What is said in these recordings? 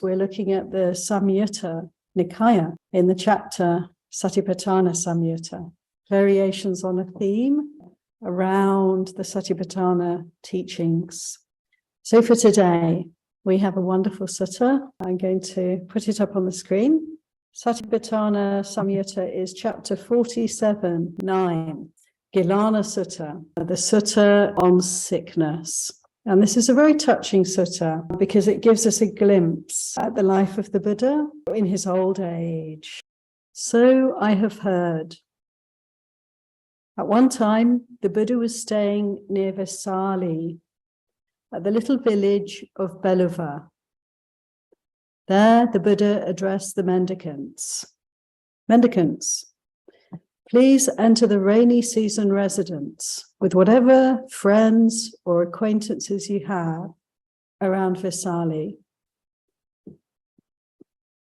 We're looking at the Saṁyutta Nikaya in the chapter Satipaṭṭhāna Saṁyutta, variations on a theme around the Satipatthana teachings. So for today, we have a wonderful sutta. I'm going to put it up on the screen. Satipaṭṭhāna Saṁyutta is chapter 47:9, Gilāna Sutta, the sutta on sickness. And this is a very touching sutta because it gives us a glimpse at the life of the Buddha in his old age. So I have heard. At one time, the Buddha was staying near Vesali, at the little village of Beluva. There, the Buddha addressed the mendicants. Mendicants, please enter the rainy season residence with whatever friends or acquaintances you have around Vesali.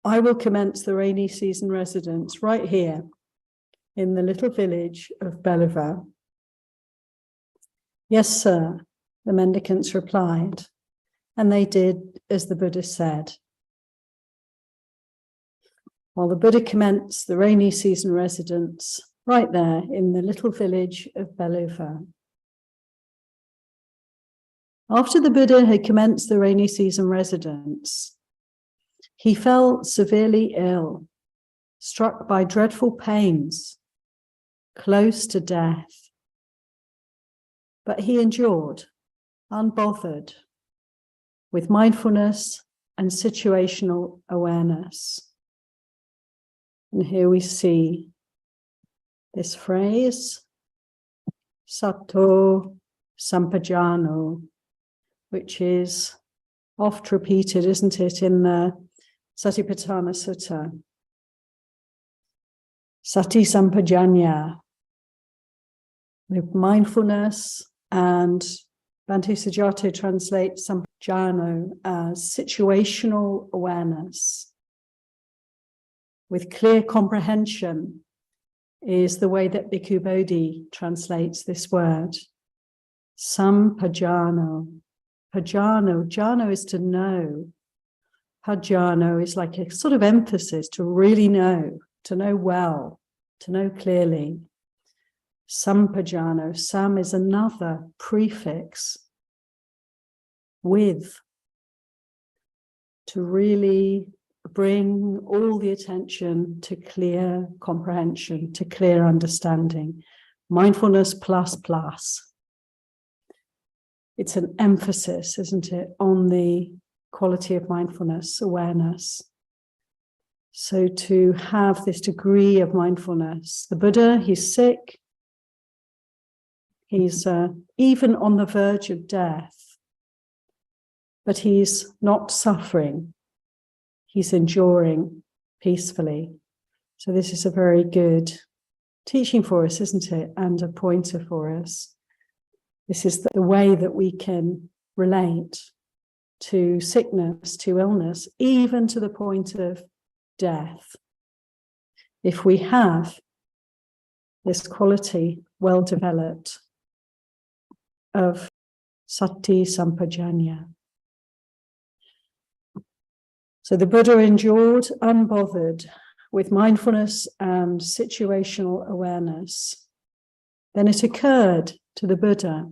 I will commence the rainy season residence right here in the little village of Beluva. Yes, sir, the mendicants replied, and they did as the Buddha said. While the Buddha commenced the rainy season residence right there in the little village of Beluva. After the Buddha had commenced the rainy season residence, he fell severely ill, struck by dreadful pains, close to death. But he endured, unbothered, with mindfulness and situational awareness. And here we see this phrase, sati-sampajañña, which is oft repeated, isn't it, in the Satipaṭṭhāna Sutta. Sati-sampajañña, with mindfulness, and Bhante Sujato translates Sampajanna as situational awareness. With clear comprehension is the way that Bhikkhu Bodhi translates this word. Sampajanna. Pajano. Jhana is to know. Pajano is like a sort of emphasis to really know, to know well, to know clearly. Sampajanna. Sam is another prefix. With. To really bring all the attention to clear comprehension, to clear understanding. Mindfulness plus plus. It's an emphasis, isn't it, on the quality of mindfulness, awareness. So to have this degree of mindfulness, the Buddha, he's sick. He's even on the verge of death, but he's not suffering. He's enduring peacefully. So this is a very good teaching for us, isn't it? And a pointer for us. This is the way that we can relate to sickness, to illness, even to the point of death. If we have this quality well developed of sati-sampajañña. So the Buddha endured unbothered with mindfulness and situational awareness. Then it occurred to the Buddha,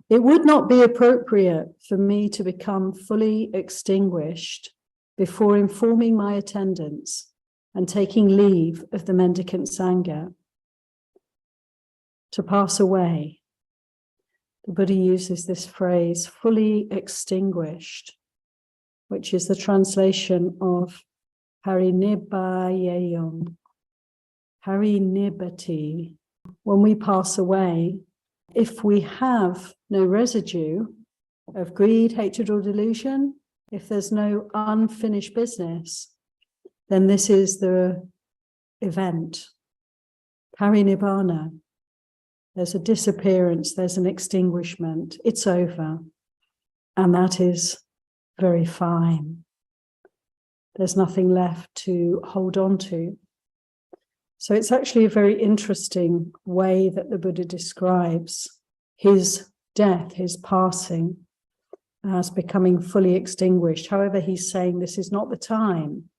it would not be appropriate for me to become fully extinguished before informing my attendants and taking leave of the mendicant Sangha. To pass away. The Buddha uses this phrase, fully extinguished, which is the translation of parinibbayayam, parinibbati. When we pass away, if we have no residue of greed, hatred, or delusion, if there's no unfinished business, then this is the event. Parinibbana. There's a disappearance, there's an extinguishment, it's over. And that is very fine. There's nothing left to hold on to. So it's actually a very interesting way that the Buddha describes his death, his passing. as becoming fully extinguished. However, he's saying this is not the time.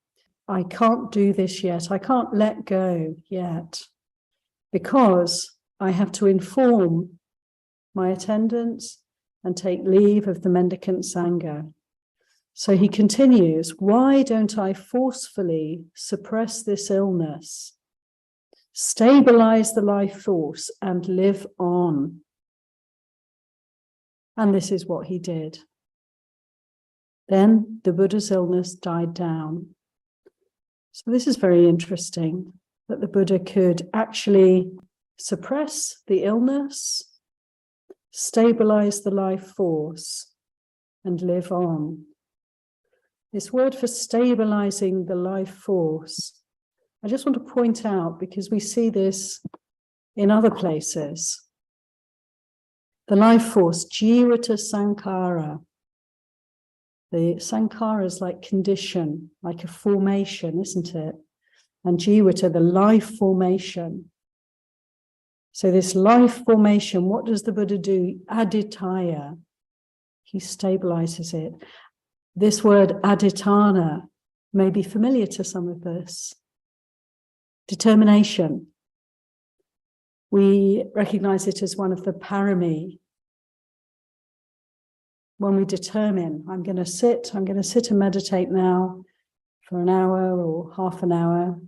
I can't do this yet. I can't let go yet because I have to inform my attendants and take leave of the mendicant Sangha. So he continues, why don't I forcefully suppress this illness, stabilize the life force and live on? And this is what he did. Then the Buddha's illness died down. So this is very interesting, that the Buddha could actually suppress the illness, stabilize the life force, and live on. This word for stabilizing the life force, I just want to point out, because we see this in other places. The life force, jivata sankhara. The sankhara is like condition, like a formation, isn't it? And jivata, the life formation. So this life formation, what does the Buddha do? Aditaya. He stabilizes it. This word aditana may be familiar to some of us. Determination. We recognize it as one of the parami. When we determine, I'm going to sit and meditate now for an hour or half an hour.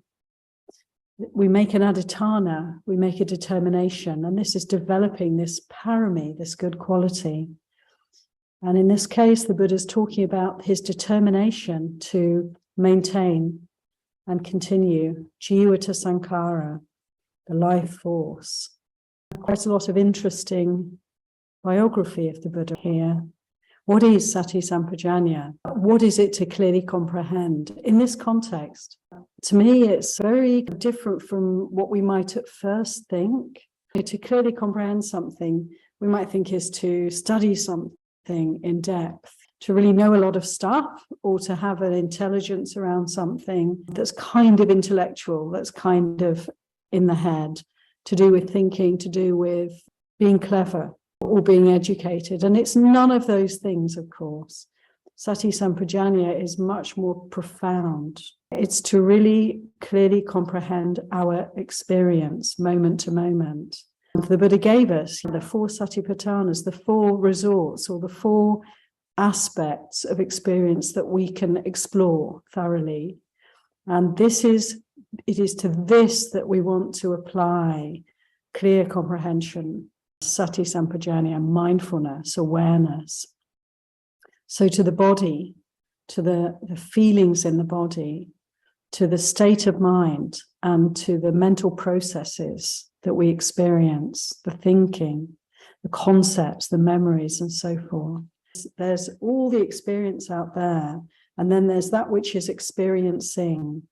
We make an aditana, we make a determination, and this is developing this parami, this good quality. And in this case, the Buddha is talking about his determination to maintain and continue jivata sankhara, the life force. Quite a lot of interesting biography of the Buddha here. What is sati-sampajañña? What is it to clearly comprehend? In this context, to me, it's very different from what we might at first think. To clearly comprehend something, we might think is to study something in depth, to really know a lot of stuff, or to have an intelligence around something that's kind of intellectual, that's kind of in the head, to do with thinking, to do with being clever or being educated. And it's none of those things, of course. Sati-sampajañña is much more profound. It's to really clearly comprehend our experience moment to moment. The Buddha gave us the 4 Satipaṭṭhanas, the 4 resorts, or the 4 aspects of experience that we can explore thoroughly. And it is to this that we want to apply clear comprehension, sati-sampajañña, mindfulness, awareness. So to the body, to the feelings in the body, to the state of mind, and to the mental processes that we experience, the thinking, the concepts, the memories, and so forth. There's all the experience out there, and then there's that which is experiencing.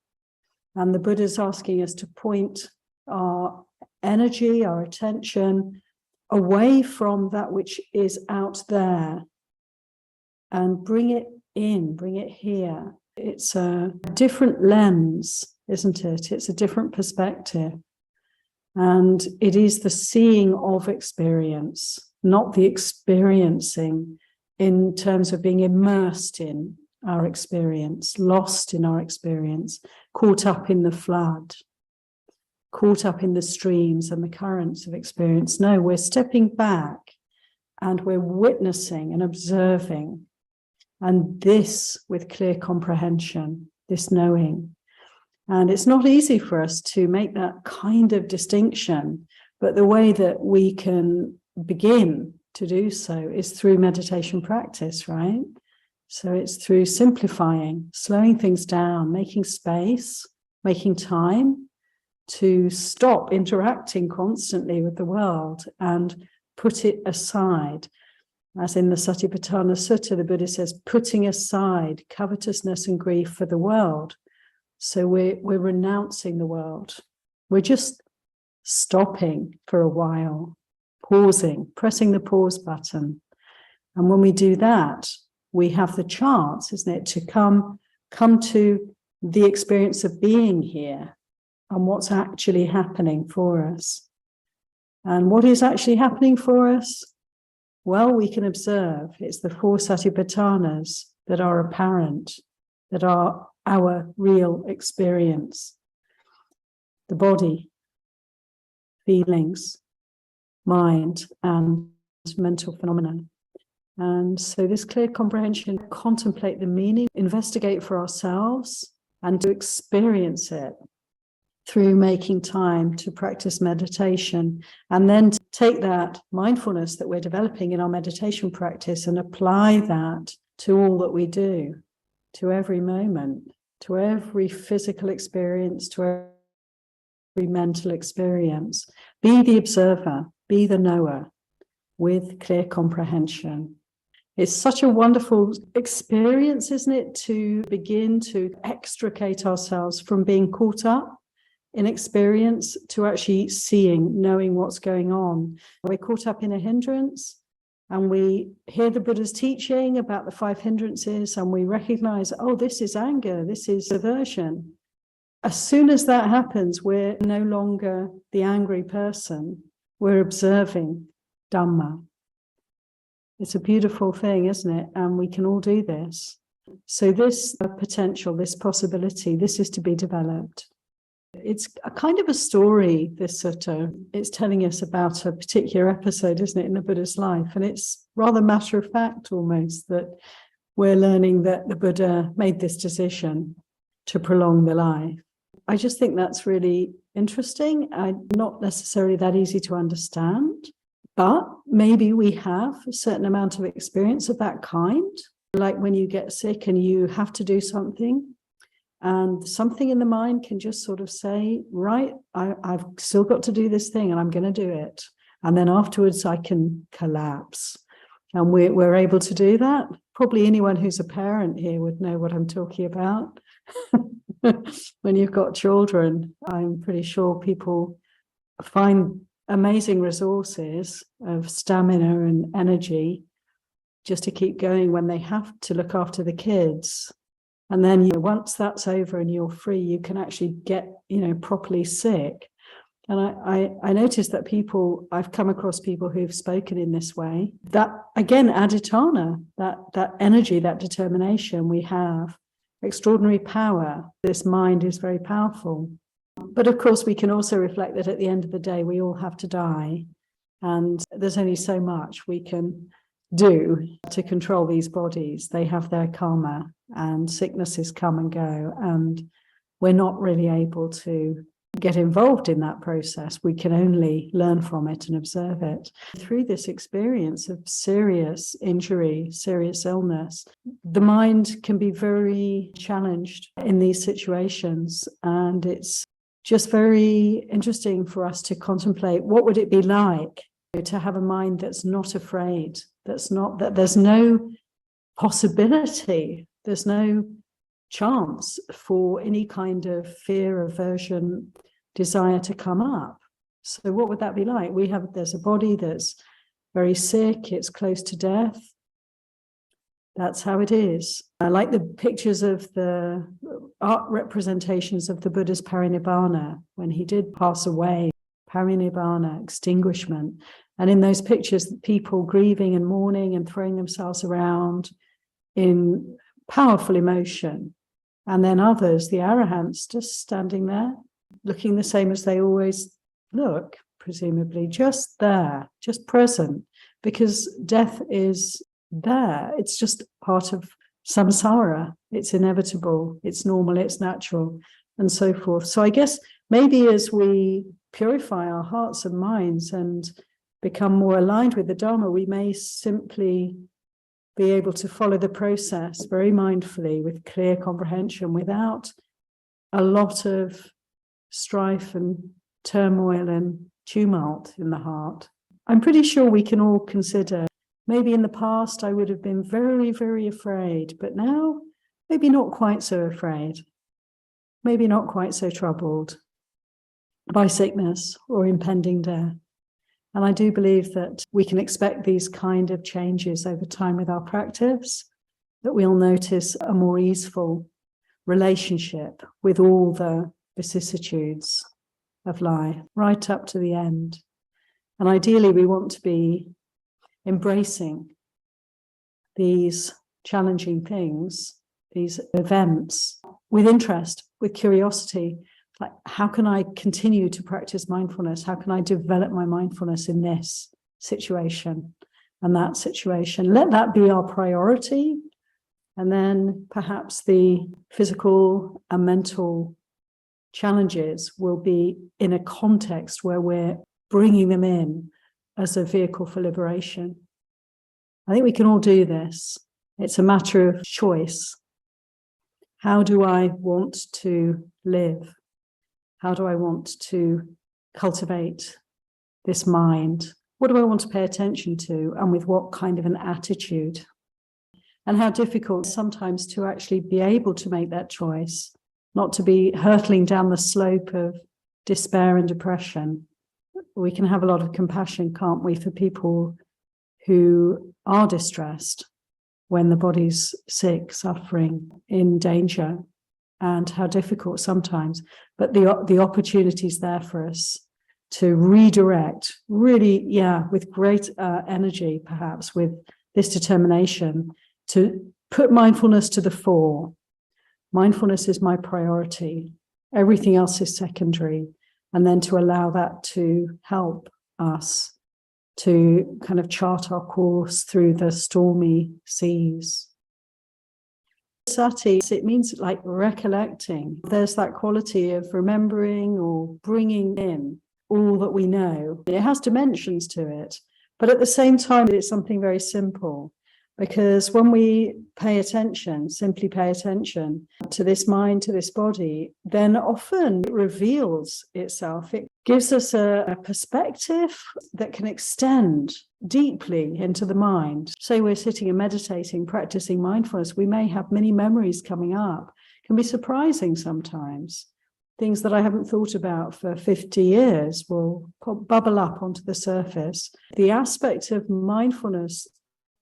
And the Buddha is asking us to point our energy, our attention, away from that which is out there and bring it in, bring it here. It's a different lens, isn't it? It's a different perspective. And it is the seeing of experience, not the experiencing in terms of being immersed in our experience, lost in our experience, caught up in the flood, caught up in the streams and the currents of experience. No, we're stepping back and we're witnessing and observing. And this with clear comprehension, this knowing. And it's not easy for us to make that kind of distinction, but the way that we can begin to do so is through meditation practice, right? So it's through simplifying, slowing things down, making space, making time to stop interacting constantly with the world and put it aside. As in the Satipaṭṭhāna Sutta, the Buddha says, putting aside covetousness and grief for the world. So we're renouncing the world. We're just stopping for a while, pausing, pressing the pause button. And when we do that, we have the chance, isn't it, to come to the experience of being here and what's actually happening for us. And what is actually happening for us? Well, we can observe it's the four Satipatthanas that are apparent, that are our real experience. The body, feelings, mind, and mental phenomena. And so this clear comprehension, contemplate the meaning, investigate for ourselves, and to experience it through making time to practice meditation, and then to take that mindfulness that we're developing in our meditation practice and apply that to all that we do, to every moment, to every physical experience, to every mental experience. Be the observer, be the knower with clear comprehension. It's such a wonderful experience, isn't it, to begin to extricate ourselves from being caught up in experience to actually seeing, knowing what's going on. We're caught up in a hindrance and we hear the Buddha's teaching about the 5 hindrances and we recognize, oh, this is anger, this is aversion. As soon as that happens, we're no longer the angry person. We're observing Dhamma. It's a beautiful thing, isn't it? And we can all do this. So this potential, this possibility, this is to be developed. It's a kind of a story, this sutta. It's telling us about a particular episode, isn't it, in the Buddha's life? And it's rather matter of fact almost that we're learning that the Buddha made this decision to prolong the life. I just think that's really interesting and not necessarily that easy to understand. But maybe we have a certain amount of experience of that kind, like when you get sick and you have to do something, and something in the mind can just sort of say, right, I've still got to do this thing and I'm going to do it. And then afterwards I can collapse. And we're able to do that. Probably anyone who's a parent here would know what I'm talking about. When you've got children, I'm pretty sure people find amazing resources of stamina and energy just to keep going when they have to look after the kids. And then once that's over and you're free, you can actually get, properly sick. And I noticed that I've come across people who've spoken in this way, that again, aditana, that energy, that determination, we have extraordinary power. This mind is very powerful. But of course, we can also reflect that at the end of the day, we all have to die. And there's only so much we can do to control these bodies. They have their karma and sicknesses come and go. And we're not really able to get involved in that process. We can only learn from it and observe it. Through this experience of serious injury, serious illness, the mind can be very challenged in these situations. And it's just very interesting for us to contemplate what would it be like to have a mind that's not afraid, that there's no possibility, there's no chance for any kind of fear, aversion, desire to come up. So what would that be like? There's a body that's very sick, it's close to death. That's how it is. I like the pictures of the art representations of the Buddha's parinibbana when he did pass away, parinibbana, extinguishment. And in those pictures, people grieving and mourning and throwing themselves around in powerful emotion. And then others, the arahants, just standing there, looking the same as they always look, presumably, just there, just present, because death is there. It's just part of samsara. It's inevitable, it's normal, it's natural, and so forth. So I guess maybe as we purify our hearts and minds and become more aligned with the Dhamma, we may simply be able to follow the process very mindfully with clear comprehension without a lot of strife and turmoil and tumult in the heart. I'm pretty sure we can all consider, maybe in the past I would have been very, very afraid, but now maybe not quite so afraid, maybe not quite so troubled by sickness or impending death. And I do believe that we can expect these kind of changes over time with our practice, that we'll notice a more easeful relationship with all the vicissitudes of life, right up to the end. And ideally, we want to be embracing these challenging things, these events, with interest, with curiosity. Like, how can I continue to practice mindfulness? How can I develop my mindfulness in this situation and that situation? Let that be our priority. And then perhaps the physical and mental challenges will be in a context where we're bringing them in as a vehicle for liberation. I think we can all do this. It's a matter of choice. How do I want to live? How do I want to cultivate this mind? What do I want to pay attention to, and with what kind of an attitude? And how difficult sometimes to actually be able to make that choice, not to be hurtling down the slope of despair and depression. We can have a lot of compassion, can't we, for people who are distressed when the body's sick, suffering, in danger, and how difficult sometimes. But the opportunity's there for us to redirect, really, with great energy, perhaps, with this determination to put mindfulness to the fore. Mindfulness is my priority. Everything else is secondary. And then to allow that to help us to kind of chart our course through the stormy seas. Sati, it means like recollecting. There's that quality of remembering or bringing in all that we know. It has dimensions to it, but at the same time, it's something very simple. Because when we pay attention, simply pay attention to this mind, to this body, then often it reveals itself. It gives us a perspective that can extend deeply into the mind. Say we're sitting and meditating, practicing mindfulness, we may have many memories coming up. It can be surprising sometimes. Things that I haven't thought about for 50 years will bubble up onto the surface. The aspect of mindfulness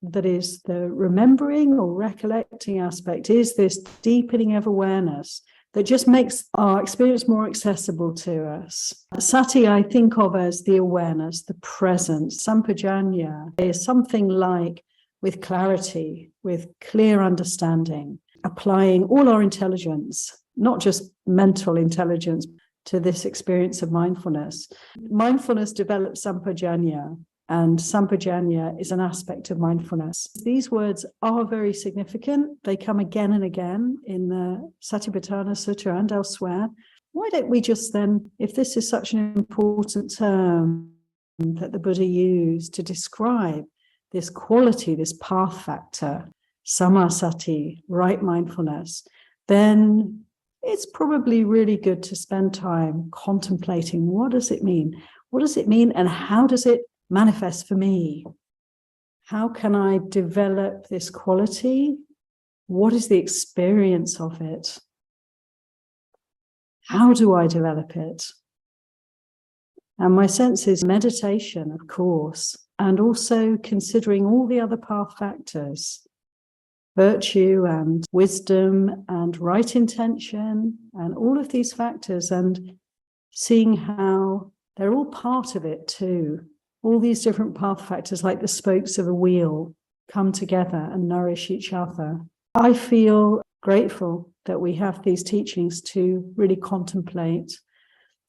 that is the remembering or recollecting aspect is this deepening of awareness that just makes our experience more accessible to us. Sati, I think of as the awareness, the presence. Sampajanna is something like with clarity, with clear understanding, applying all our intelligence, not just mental intelligence, to this experience of mindfulness. Mindfulness develops Sampajanna, and Sampajanna is an aspect of mindfulness. These words are very significant. They come again and again in the Satipaṭṭhāna Sutta and elsewhere. Why don't we just then, if this is such an important term that the Buddha used to describe this quality, this path factor, samasati, right mindfulness, then it's probably really good to spend time contemplating, what does it mean? What does it mean, and how does it manifest for me? How can I develop this quality? What is the experience of it? How do I develop it? And my sense is meditation, of course, and also considering all the other path factors, virtue and wisdom and right intention, and all of these factors, and seeing how they're all part of it too. All these different path factors, like the spokes of a wheel, come together and nourish each other. I feel grateful that we have these teachings to really contemplate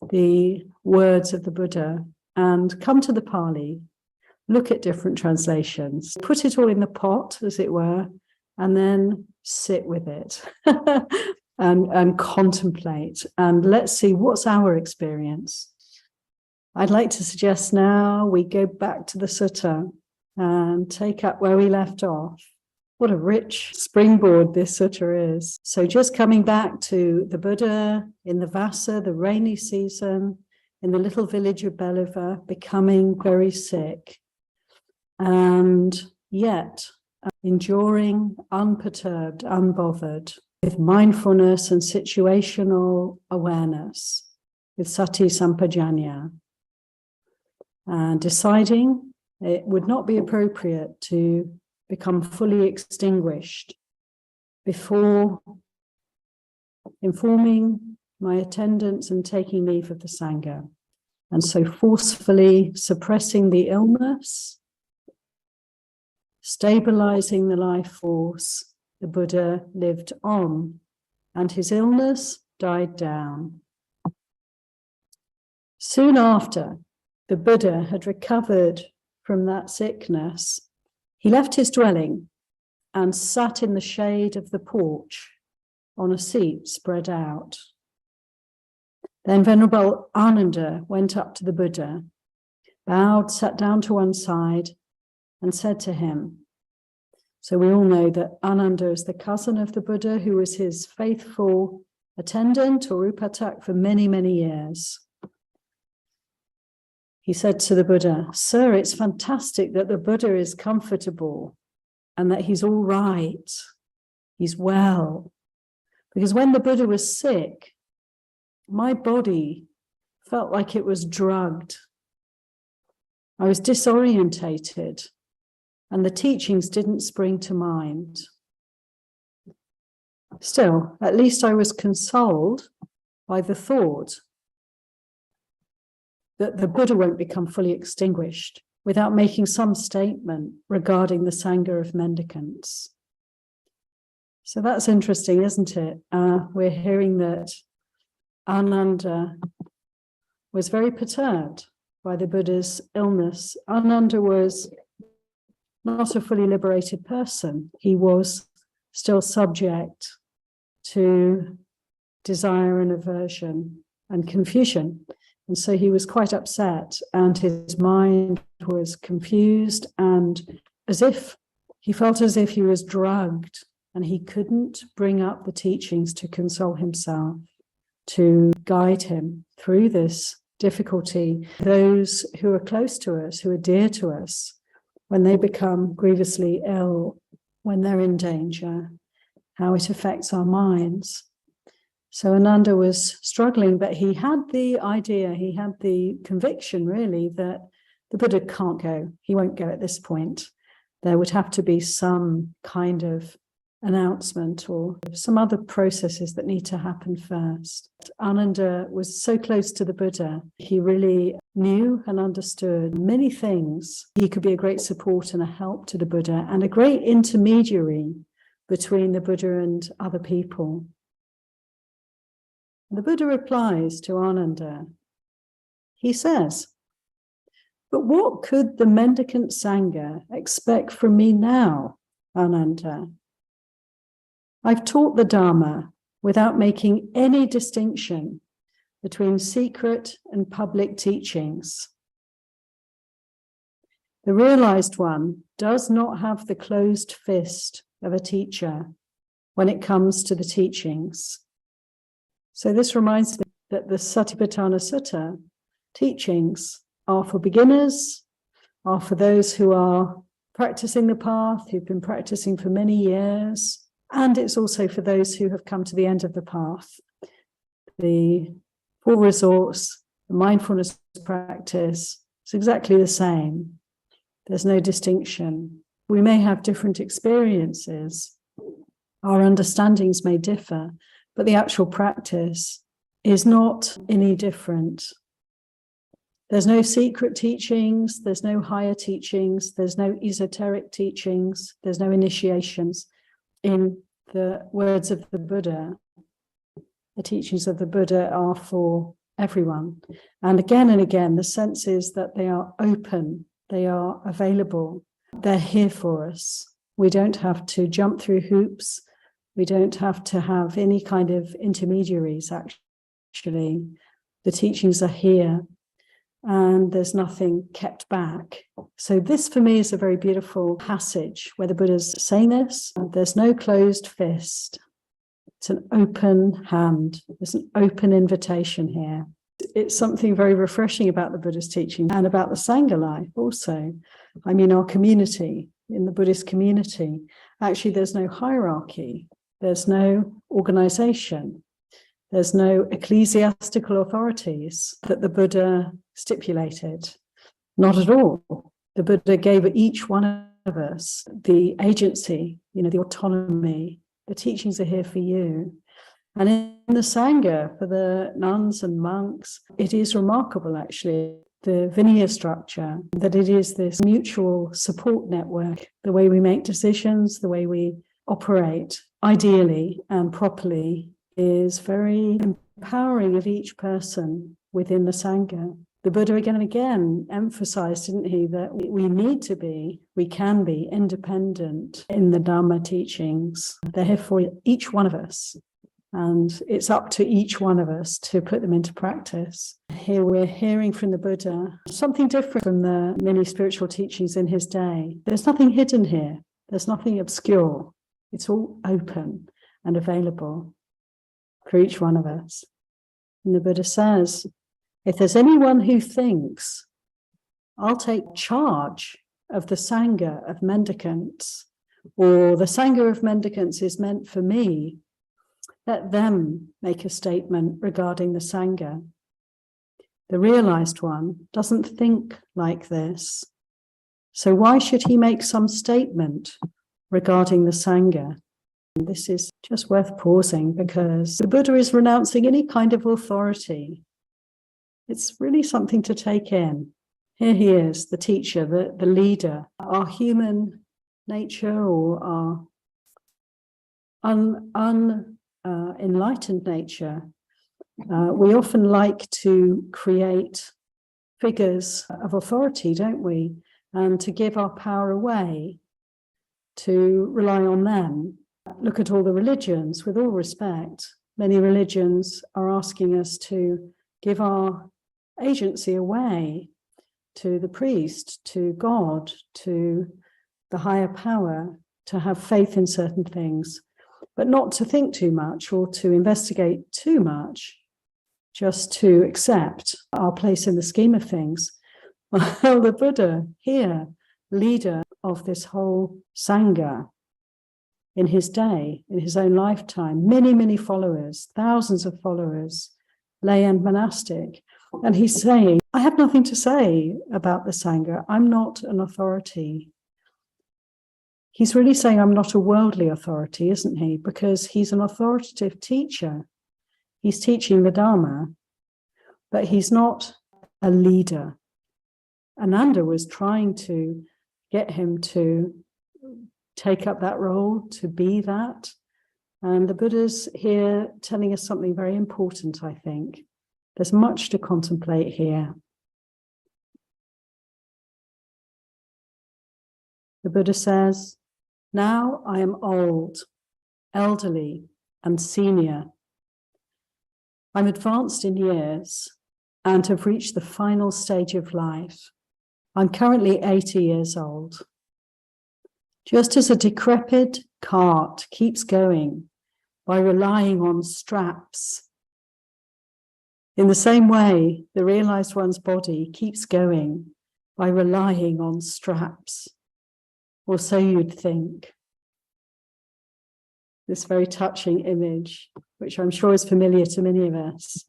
the words of the Buddha and come to the Pali, look at different translations, put it all in the pot, as it were, and then sit with it and contemplate. And let's see, what's our experience? I'd like to suggest now we go back to the sutta and take up where we left off. What a rich springboard this sutta is. So just coming back to the Buddha in the Vassa, the rainy season, in the little village of Beluva, becoming very sick, and yet enduring unperturbed, unbothered, with mindfulness and situational awareness, with sati-sampajañña. And deciding it would not be appropriate to become fully extinguished before informing my attendants and taking leave of the Sangha. And so forcefully suppressing the illness stabilizing the life force, the Buddha lived on, and his illness died down. Soon after the Buddha had recovered from that sickness, he left his dwelling and sat in the shade of the porch on a seat spread out. Then Venerable Ananda went up to the Buddha, bowed, sat down to one side, and said to him, so we all know that Ananda is the cousin of the Buddha, who was his faithful attendant or upatak for many, many years. He said to the Buddha, sir, it's fantastic that the Buddha is comfortable and that he's all right, he's well. Because when the Buddha was sick, my body felt like it was drugged. I was disorientated, and the teachings didn't spring to mind. Still, at least I was consoled by the thought that the Buddha won't become fully extinguished without making some statement regarding the Sangha of mendicants. So that's interesting, isn't it? We're hearing that Ananda was very perturbed by the Buddha's illness. Ananda was not a fully liberated person. He was still subject to desire and aversion and confusion. And so he was quite upset, and his mind was confused, and he felt as if he was drugged, and he couldn't bring up the teachings to console himself, to guide him through this difficulty. Those who are close to us, who are dear to us, when they become grievously ill, when they're in danger, how it affects our minds. So Ananda was struggling, but he had the idea, he had the conviction really that the Buddha can't go. He won't go at this point. There would have to be some kind of announcement or some other processes that need to happen first. Ananda was so close to the Buddha. He really knew and understood many things. He could be a great support and a help to the Buddha and a great intermediary between the Buddha and other people. The Buddha replies to Ananda. He says, but what could the mendicant Sangha expect from me now, Ananda? I've taught the Dhamma without making any distinction between secret and public teachings. The realized one does not have the closed fist of a teacher when it comes to the teachings. So this reminds me that the Satipaṭṭhāna Sutta teachings are for beginners, are for those who are practicing the path, who've been practicing for many years, and it's also for those who have come to the end of the path. The full resource, the mindfulness practice, is exactly the same. There's no distinction. We may have different experiences. Our understandings may differ, but the actual practice is not any different. There's no secret teachings, there's no higher teachings, there's no esoteric teachings, there's no initiations. In the words of the Buddha, the teachings of the Buddha are for everyone. And again, the sense is that they are open, they are available, they're here for us. We don't have to jump through hoops. We don't have to have any kind of intermediaries, actually. The teachings are here and there's nothing kept back. So this for me is a very beautiful passage where the Buddha's saying this. There's no closed fist. It's an open hand. There's an open invitation here. It's something very refreshing about the Buddha's teaching and about the Sangha life also. I mean, our community, in the Buddhist community, actually there's no hierarchy. There's no organization. There's no ecclesiastical authorities that the Buddha stipulated. Not at all. The Buddha gave each one of us the agency, the autonomy. The teachings are here for you. And in the Sangha, for the nuns and monks, it is remarkable, actually. the Vinaya structure, that it is this mutual support network, the way we make decisions, the way we operate, ideally and properly, is very empowering of each person within the Sangha. The Buddha again and again emphasized, didn't he, that we can be independent in the Dhamma teachings. They're here for each one of us. And it's up to each one of us to put them into practice. Here we're hearing from the Buddha something different from the many spiritual teachings in his day. There's nothing hidden here. There's nothing obscure. It's all open and available for each one of us. And the Buddha says, if there's anyone who thinks, I'll take charge of the Sangha of mendicants, or the Sangha of mendicants is meant for me, let them make a statement regarding the Sangha. The realized one doesn't think like this. So why should he make some statement regarding the Sangha? And this is just worth pausing, because the Buddha is renouncing any kind of authority. It's really something to take in. Here he is, the teacher, the leader. Our human nature, or our enlightened nature, we often like to create figures of authority, don't we? And to give our power away, to rely on them. Look at all the religions, with all respect. Many religions are asking us to give our agency away to the priest, to God, to the higher power, to have faith in certain things, but not to think too much or to investigate too much, just to accept our place in the scheme of things. Well, the Buddha here, leader of this whole Sangha, in his day, in his own lifetime, many, many followers, thousands of followers, lay and monastic. And he's saying, I have nothing to say about the Sangha. I'm not an authority. He's really saying I'm not a worldly authority, isn't he? Because he's an authoritative teacher. He's teaching the Dhamma, but he's not a leader. Ananda was trying to get him to take up that role, to be that. And the Buddha's here telling us something very important, I think. There's much to contemplate here. The Buddha says, now I am old, elderly, and senior. I'm advanced in years and have reached the final stage of life. I'm currently 80 years old. Just as a decrepit cart keeps going by relying on straps, in the same way, the realized one's body keeps going by relying on straps, or so you'd think. This very touching image, which I'm sure is familiar to many of us,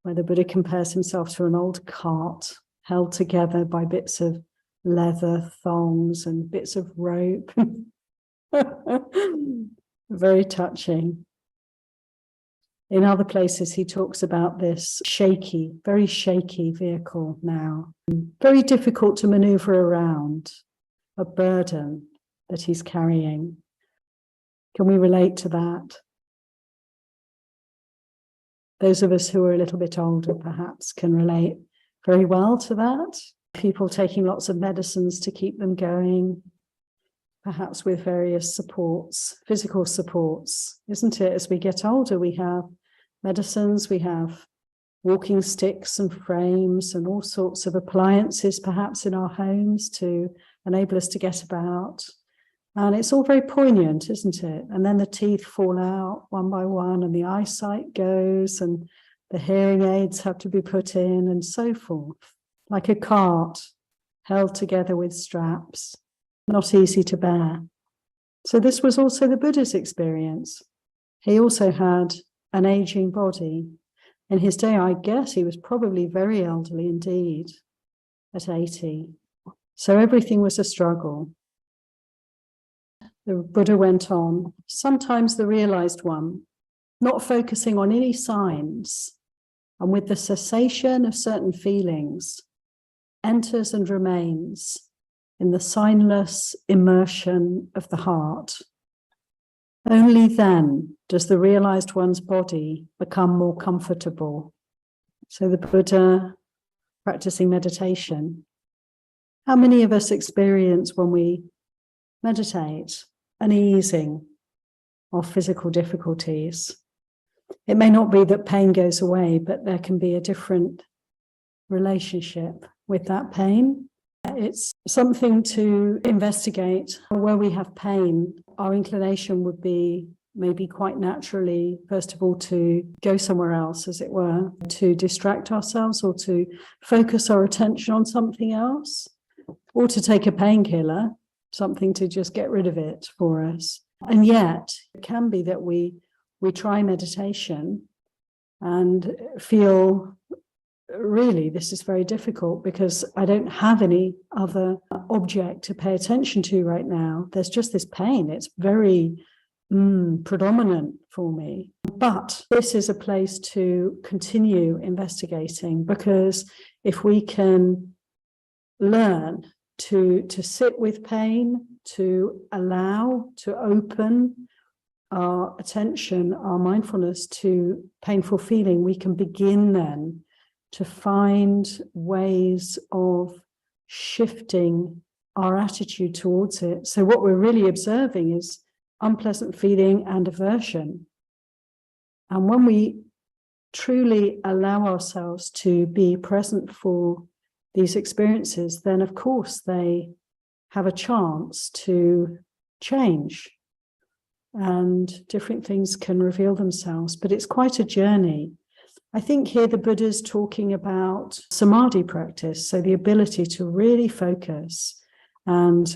where the Buddha compares himself to an old cart held together by bits of leather, thongs, and bits of rope. Very touching. In other places, he talks about this shaky, very shaky vehicle now. Very difficult to maneuver around, a burden that he's carrying. Can we relate to that? Those of us who are a little bit older, perhaps, can relate very well to that. People taking lots of medicines to keep them going, perhaps with various supports, physical supports, isn't it? As we get older, we have medicines, we have walking sticks and frames and all sorts of appliances, perhaps in our homes, to enable us to get about. And it's all very poignant, isn't it? And then the teeth fall out one by one, and the eyesight goes, and the hearing aids have to be put in, and so forth. Like a cart held together with straps, not easy to bear. So this was also the Buddha's experience. He also had an aging body. In his day, I guess he was probably very elderly indeed at 80. So everything was a struggle. The Buddha went on, sometimes the realized one, not focusing on any signs, and with the cessation of certain feelings, enters and remains in the signless immersion of the heart, only then does the realized one's body become more comfortable. So the Buddha practicing meditation. How many of us experience when we meditate an easing of physical difficulties? It may not be that pain goes away, but there can be a different relationship with that pain. It's something to investigate. Where we have pain, our inclination would be maybe quite naturally, first of all, to go somewhere else, as it were, to distract ourselves or to focus our attention on something else, or to take a painkiller, something to just get rid of it for us. And yet, it can be that we try meditation and feel, really, this is very difficult because I don't have any other object to pay attention to right now. There's just this pain. It's very predominant for me. But this is a place to continue investigating, because if we can learn to sit with pain, to allow, to open our attention, our mindfulness to painful feeling, we can begin then to find ways of shifting our attitude towards it. So what we're really observing is unpleasant feeling and aversion. And when we truly allow ourselves to be present for these experiences, then of course they have a chance to change and different things can reveal themselves. But it's quite a journey. I think here the Buddha is talking about samadhi practice, so the ability to really focus and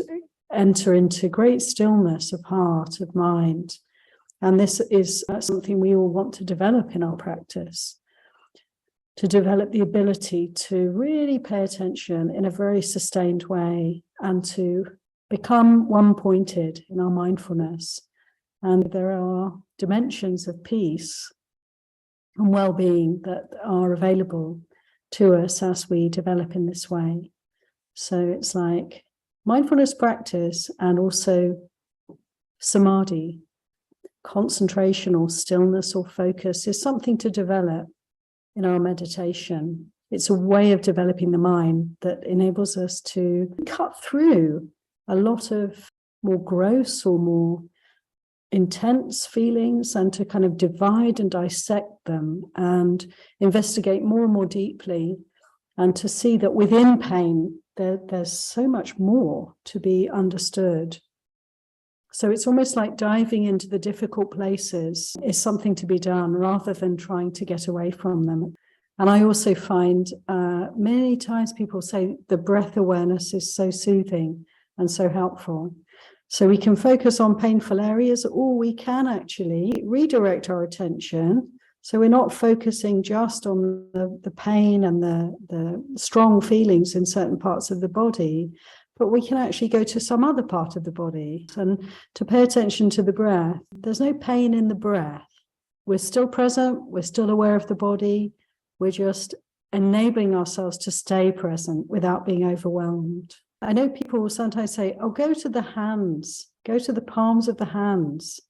enter into great stillness of heart, of mind. And this is something we all want to develop in our practice, to develop the ability to really pay attention in a very sustained way and to become one-pointed in our mindfulness. And there are dimensions of peace and well-being that are available to us as we develop in this way. So it's like mindfulness practice and also samadhi, concentration or stillness or focus, is something to develop in our meditation. It's a way of developing the mind that enables us to cut through a lot of more gross or more intense feelings and to kind of divide and dissect them and investigate more and more deeply, and to see that within pain there's so much more to be understood. So it's almost like diving into the difficult places is something to be done rather than trying to get away from them. And I also find many times people say the breath awareness is so soothing and so helpful. So we can focus on painful areas, or we can actually redirect our attention. So we're not focusing just on the pain and the strong feelings in certain parts of the body, but we can actually go to some other part of the body and to pay attention to the breath. There's no pain in the breath. We're still present. We're still aware of the body. We're just enabling ourselves to stay present without being overwhelmed. I know people will sometimes say, oh, go to the hands, go to the palms of the hands,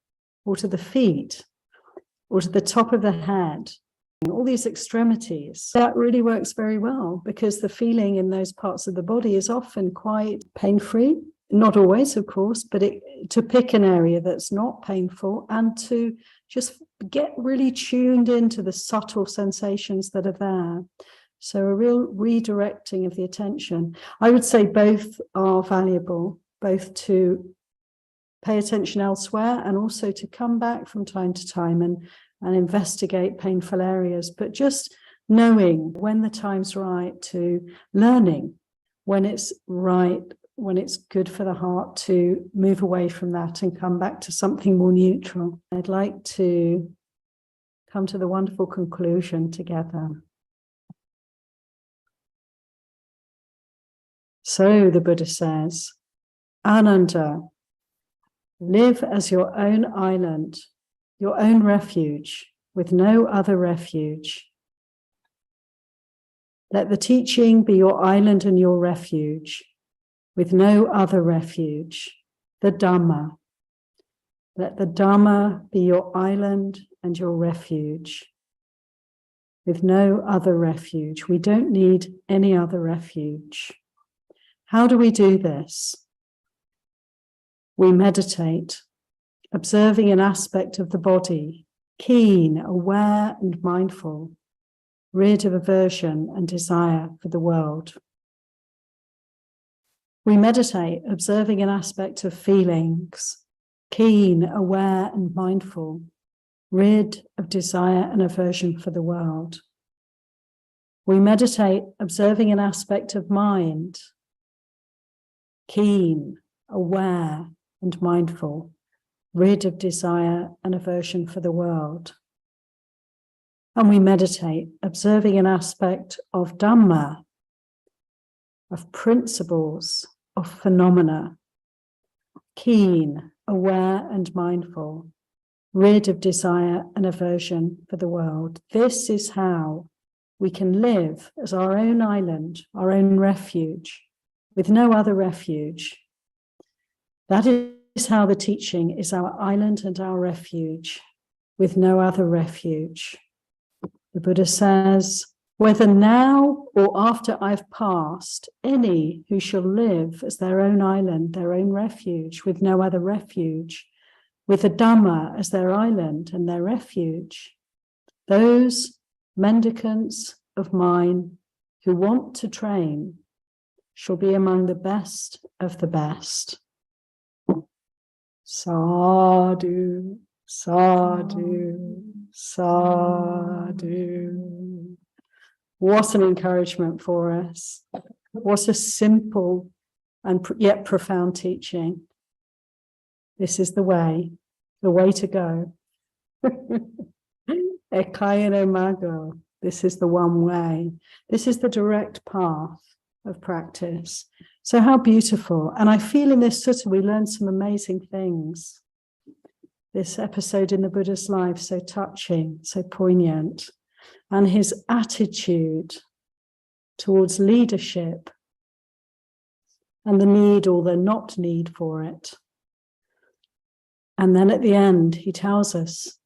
or to the feet, or to the top of the head, all these extremities. That really works very well because the feeling in those parts of the body is often quite pain-free. Not always, of course, but to pick an area that's not painful and to just get really tuned into the subtle sensations that are there. So a real redirecting of the attention. I would say both are valuable, both to pay attention elsewhere and also to come back from time to time and investigate painful areas, but just knowing when the time's right, to learning when it's right, when it's good for the heart to move away from that and come back to something more neutral. I'd like to come to the wonderful conclusion together. So the Buddha says, Ananda, live as your own island, your own refuge, with no other refuge. Let the teaching be your island and your refuge, with no other refuge, the Dhamma. Let the Dhamma be your island and your refuge, with no other refuge. We don't need any other refuge. How do we do this? We meditate, observing an aspect of the body, keen, aware, and mindful, rid of aversion and desire for the world. We meditate, observing an aspect of feelings, keen, aware, and mindful, rid of desire and aversion for the world. We meditate, observing an aspect of mind, keen, aware, and mindful, rid of desire and aversion for the world. And we meditate, observing an aspect of Dhamma, of principles, of phenomena, keen, aware, and mindful, rid of desire and aversion for the world. This is how we can live as our own island, our own refuge, with no other refuge. That is how the teaching is our island and our refuge, with no other refuge. The Buddha says, whether now or after I've passed, any who shall live as their own island, their own refuge, with no other refuge, with the Dhamma as their island and their refuge, those mendicants of mine who want to train shall be among the best of the best. Sadhu, sadhu, sadhu. What an encouragement for us. What a simple and yet profound teaching. This is the way to go. Ekaya no mago. This is the one way. This is the direct path of practice. So how beautiful. And I feel in this sutta we learn some amazing things. This episode in the Buddha's life, so touching, so poignant. And his attitude towards leadership and the need or the not need for it. And then at the end, he tells us,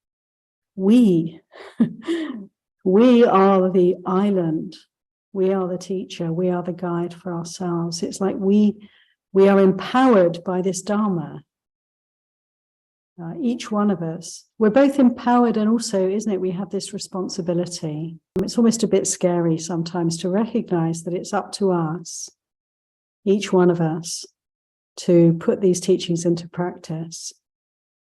we are the island. We are the teacher. We are the guide for ourselves. It's like we are empowered by this Dhamma. Each one of us. We're both empowered and also, isn't it, we have this responsibility. It's almost a bit scary sometimes to recognize that it's up to us, each one of us, to put these teachings into practice.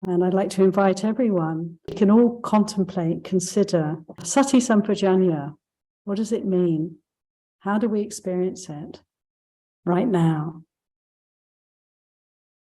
And I'd like to invite everyone, we can all contemplate, consider sati-sampajañña. What does it mean? How do we experience it right now?